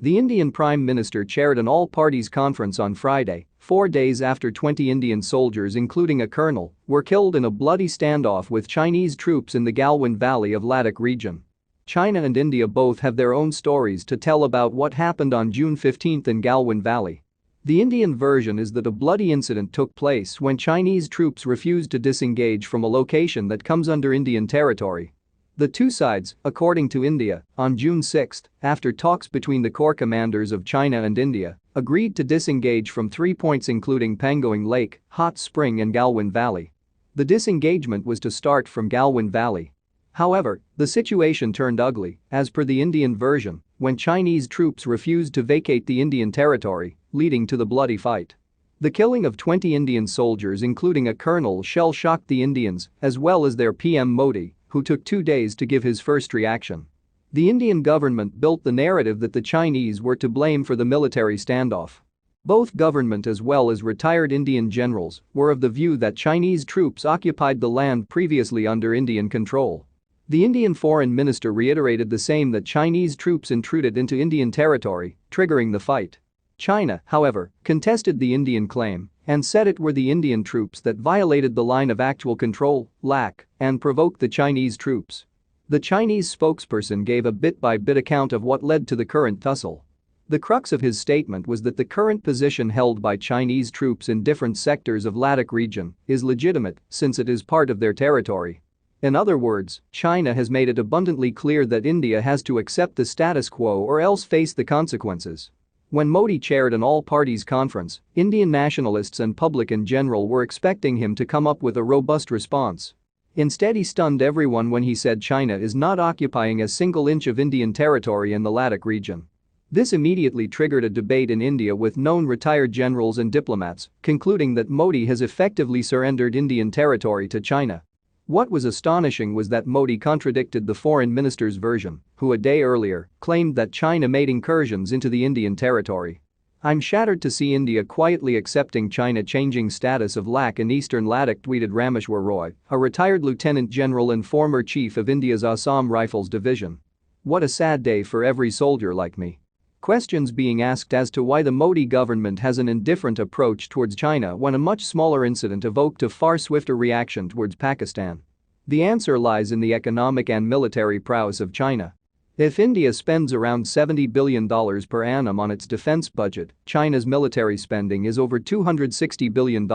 The Indian Prime Minister chaired an all-parties conference on Friday, 4 days after 20 Indian soldiers including a colonel were killed in a bloody standoff with Chinese troops in the Galwan Valley of Ladakh region. China and India both have their own stories to tell about what happened on June 15 in Galwan Valley. The Indian version is that a bloody incident took place when Chinese troops refused to disengage from a location that comes under Indian territory. The two sides, according to India, on June 6, after talks between the corps commanders of China and India, agreed to disengage from 3 points including Pangoing Lake, Hot Spring and Galwan Valley. The disengagement was to start from Galwan Valley. However, the situation turned ugly, as per the Indian version, when Chinese troops refused to vacate the Indian territory, leading to the bloody fight. The killing of 20 Indian soldiers including a colonel shell-shocked the Indians as well as their PM Modi, who took 2 days to give his first reaction. The Indian government built the narrative that the Chinese were to blame for the military standoff. Both government as well as retired Indian generals were of the view that Chinese troops occupied the land previously under Indian control. The Indian foreign minister reiterated the same, that Chinese troops intruded into Indian territory, triggering the fight. China, however, contested the Indian claim and said it were the Indian troops that violated the line of actual control, LAC, and provoked the Chinese troops. The Chinese spokesperson gave a bit-by-bit account of what led to the current tussle. The crux of his statement was that the current position held by Chinese troops in different sectors of Ladakh region is legitimate since it is part of their territory. In other words, China has made it abundantly clear that India has to accept the status quo or else face the consequences. When Modi chaired an all-parties conference, Indian nationalists and public in general were expecting him to come up with a robust response. Instead, he stunned everyone when he said China is not occupying a single inch of Indian territory in the Ladakh region. This immediately triggered a debate in India with known retired generals and diplomats, concluding that Modi has effectively surrendered Indian territory to China. What was astonishing was that Modi contradicted the foreign minister's version, who a day earlier claimed that China made incursions into the Indian territory. "I'm shattered to see India quietly accepting China changing status of LAC in eastern Ladakh," tweeted Rameshwar Roy, a retired lieutenant general and former chief of India's Assam Rifles Division. "What a sad day for every soldier like me." Questions being asked as to why the Modi government has an indifferent approach towards China when a much smaller incident evoked a far swifter reaction towards Pakistan. The answer lies in the economic and military prowess of China. If India spends around $70 billion per annum on its defense budget, China's military spending is over $260 billion.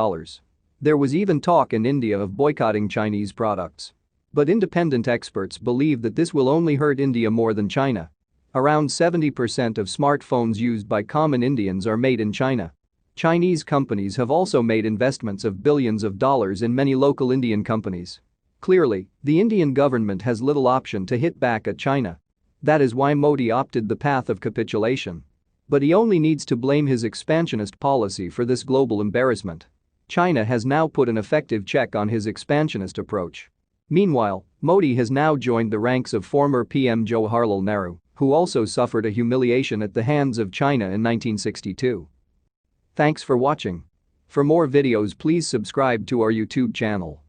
There was even talk in India of boycotting Chinese products. But independent experts believe that this will only hurt India more than China. Around 70% of smartphones used by common Indians are made in China. Chinese companies have also made investments of billions of dollars in many local Indian companies. Clearly, the Indian government has little option to hit back at China. That is why Modi opted the path of capitulation. But he only needs to blame his expansionist policy for this global embarrassment. China has now put an effective check on his expansionist approach. Meanwhile, Modi has now joined the ranks of former PM Jawaharlal Nehru, who also suffered a humiliation at the hands of China in 1962. Thanks for watching. For more videos, please subscribe to our YouTube channel.